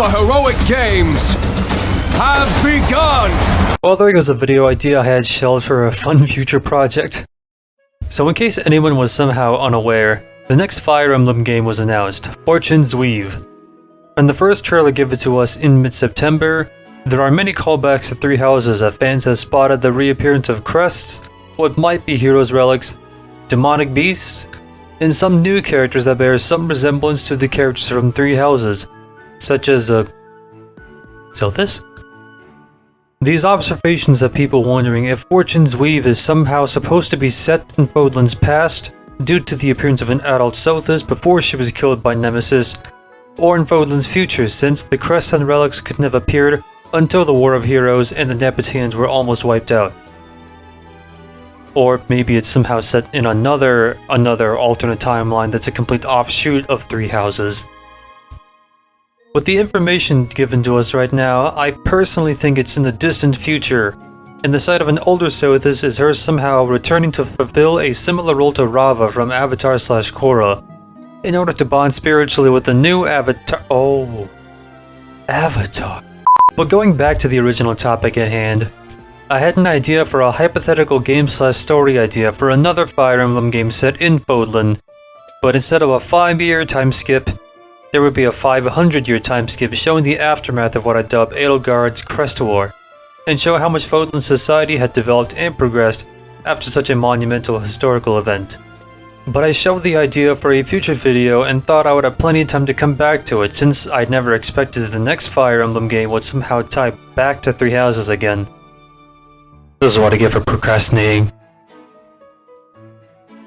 the heroic games have begun! Well, there goes a video idea I had shelved for a fun future project. So in case anyone was somehow unaware, the next Fire Emblem game was announced, Fortune's Weave. And the first trailer given to us in mid-September, there are many callbacks to Three Houses as fans have spotted the reappearance of crests, what might be heroes' relics, demonic beasts, and some new characters that bear some resemblance to the characters from Three Houses, such as Zelthus? These observations have people wondering if Fortune's Weave is somehow supposed to be set in Fodlan's past due to the appearance of an adult Zelthus before she was killed by Nemesis, or in Fodlan's future since the crests and relics couldn't have appeared until the War of Heroes and the Neptunians were almost wiped out. Or maybe it's somehow set in another alternate timeline that's a complete offshoot of Three Houses. With the information given to us right now, I personally think it's in the distant future, and the sight of an older Zelthus is her somehow returning to fulfill a similar role to Rava from Avatar/Korra, in order to bond spiritually with the new Avatar. Oh, Avatar. But going back to the original topic at hand, I had an idea for a hypothetical game/story idea for another Fire Emblem game set in Fodlan, but instead of a 5-year time skip, there would be a 500-year time skip showing the aftermath of what I dubbed Edelgard's Crest War, and show how much Fodlan society had developed and progressed after such a monumental historical event. But I shelved the idea for a future video and thought I would have plenty of time to come back to it since I'd never expected the next Fire Emblem game would somehow tie back to Three Houses again. This is what I get for procrastinating.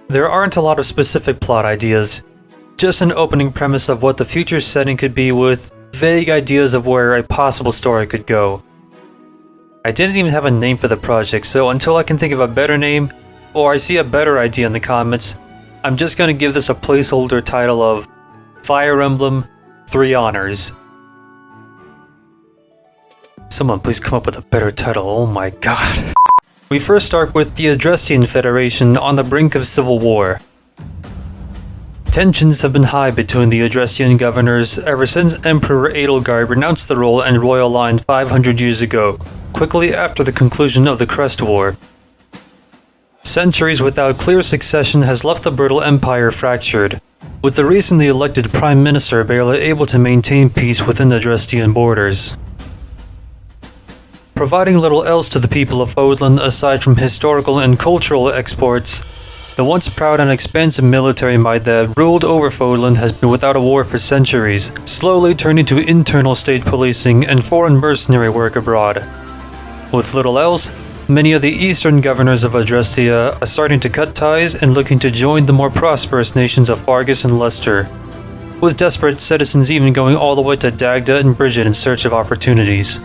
There aren't a lot of specific plot ideas, just an opening premise of what the future setting could be with vague ideas of where a possible story could go. I didn't even have a name for the project, so until I can think of a better name, or I see a better idea in the comments, I'm just gonna give this a placeholder title of Fire Emblem 3 Honors. Someone please come up with a better title, oh my god. We first start with the Adrestian Federation on the brink of civil war. Tensions have been high between the Adrestian governors ever since Emperor Edelgard renounced the role and royal line 500 years ago, quickly after the conclusion of the Crest War. Centuries without clear succession has left the brittle empire fractured, with the recently elected Prime Minister barely able to maintain peace within the Adrestian borders. Providing little else to the people of Fodlan aside from historical and cultural exports, the once proud and expansive military might that ruled over Fodlan has been without a war for centuries, slowly turning to internal state policing and foreign mercenary work abroad. With little else, many of the eastern governors of Adrestia are starting to cut ties and looking to join the more prosperous nations of Fargus and Leicester, with desperate citizens even going all the way to Dagda and Bridget in search of opportunities.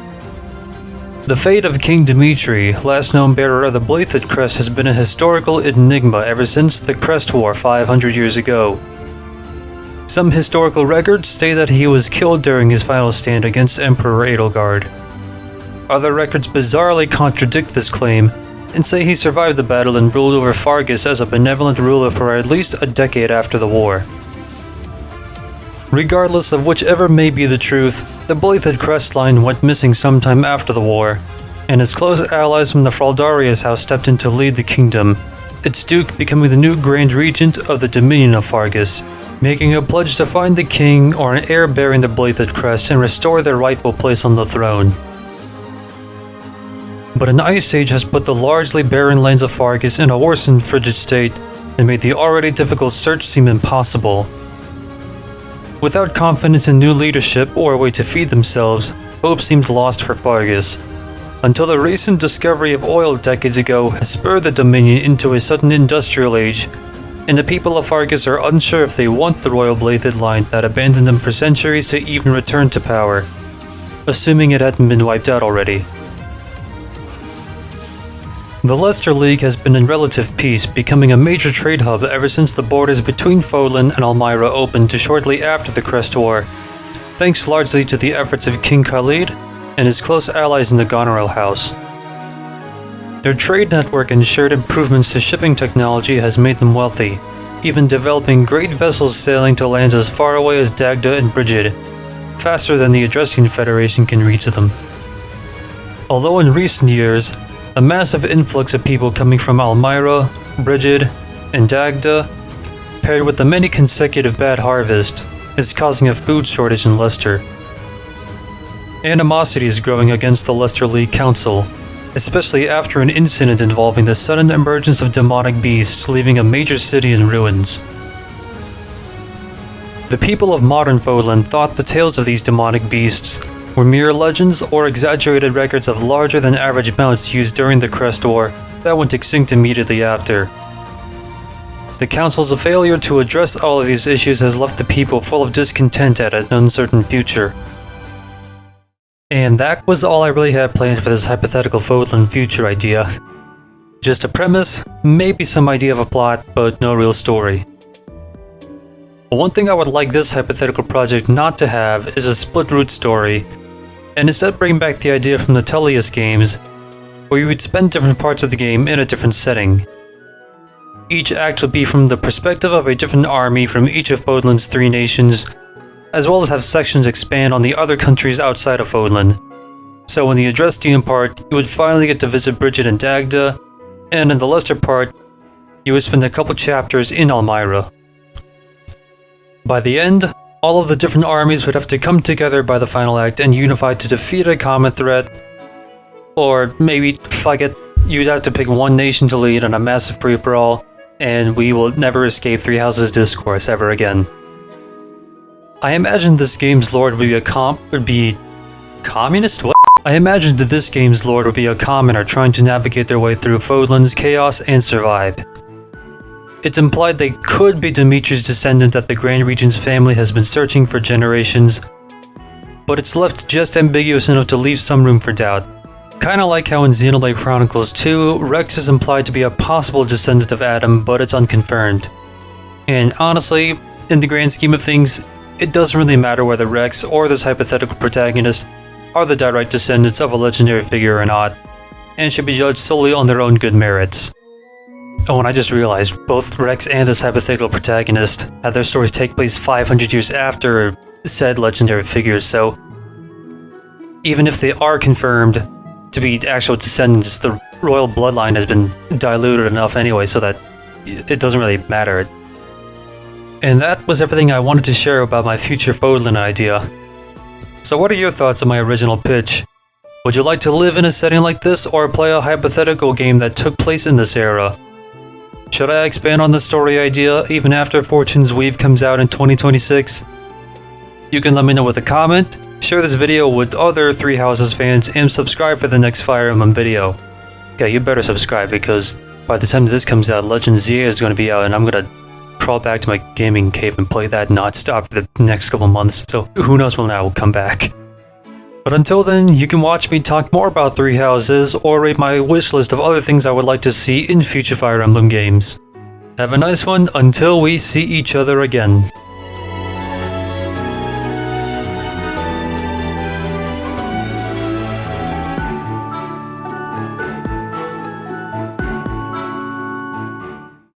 The fate of King Dimitri, last known bearer of the Blythed Crest, has been a historical enigma ever since the Crest War 500 years ago. Some historical records state that he was killed during his final stand against Emperor Edelgard. Other records bizarrely contradict this claim and say he survived the battle and ruled over Fargus as a benevolent ruler for at least a decade after the war. Regardless of whichever may be the truth, the Blythed Crest line went missing sometime after the war, and his close allies from the Fraldarius house stepped in to lead the kingdom, its duke becoming the new Grand Regent of the Dominion of Fargus, making a pledge to find the king or an heir bearing the Blythed Crest and restore their rightful place on the throne. But an ice age has put the largely barren lands of Fargus in a worsened frigid state and made the already difficult search seem impossible. Without confidence in new leadership or a way to feed themselves, hope seemed lost for Fargus, until the recent discovery of oil decades ago has spurred the Dominion into a sudden industrial age, and the people of Fargus are unsure if they want the royal Blythed line that abandoned them for centuries to even return to power, assuming it hadn't been wiped out already. The Leicester League has been in relative peace, becoming a major trade hub ever since the borders between Fodlan and Elmira opened shortly after the Crest War, thanks largely to the efforts of King Khalid and his close allies in the Goneril House. Their trade network and shared improvements to shipping technology has made them wealthy, even developing great vessels sailing to lands as far away as Dagda and Bridget, faster than the Adrestian Federation can reach them. Although in recent years, a massive influx of people coming from Almyra, Brigid, and Dagda, paired with the many consecutive bad harvests, is causing a food shortage in Leicester. Animosity is growing against the Leicester League Council, especially after an incident involving the sudden emergence of demonic beasts leaving a major city in ruins. The people of modern Fodlan thought the tales of these demonic beasts were mere legends or exaggerated records of larger than average mounts used during the Crest War that went extinct immediately after. The Council's failure to address all of these issues has left the people full of discontent at an uncertain future. And that was all I really had planned for this hypothetical Fodlan future idea. Just a premise, maybe some idea of a plot, but no real story. One thing I would like this hypothetical project not to have is a split route story, and instead bring back the idea from the Tullius games, where you would spend different parts of the game in a different setting. Each act would be from the perspective of a different army from each of Fodlan's 3 nations, as well as have sections expand on the other countries outside of Fodlan. So in the Adrestian part, you would finally get to visit Brigid and Dagda, and in the Leicester part, you would spend a couple chapters in Almyra. By the end, all of the different armies would have to come together by the final act and unify to defeat a common threat, or maybe, fuck it, you'd have to pick one nation to lead in a massive free-for-all, and we will never escape Three Houses discourse ever again. I imagine this game's lord would be communist? What? I imagined that this game's lord would be a commoner trying to navigate their way through Fodlan's chaos and survive. It's implied they could be Dimitri's descendant that the Grand Regent's family has been searching for generations, but it's left just ambiguous enough to leave some room for doubt. Kinda like how in Xenoblade Chronicles 2, Rex is implied to be a possible descendant of Adam, but it's unconfirmed. And honestly, in the grand scheme of things, it doesn't really matter whether Rex or this hypothetical protagonist are the direct descendants of a legendary figure or not, and should be judged solely on their own good merits. Oh, and I just realized, both Rex and this hypothetical protagonist had their stories take place 500 years after said legendary figures, so even if they are confirmed to be actual descendants, the royal bloodline has been diluted enough anyway so that it doesn't really matter. And that was everything I wanted to share about my future Fodlan idea. So what are your thoughts on my original pitch? Would you like to live in a setting like this or play a hypothetical game that took place in this era? Should I expand on the story idea even after Fortune's Weave comes out in 2026? You can let me know with a comment, share this video with other Three Houses fans, and subscribe for the next Fire Emblem video. Yeah, you better subscribe because by the time this comes out, Legend ZA is going to be out and I'm going to crawl back to my gaming cave and play that non-stop for the next couple months, so who knows when that will come back. But until then, you can watch me talk more about Three Houses or rate my wish list of other things I would like to see in future Fire Emblem games. Have a nice one until we see each other again.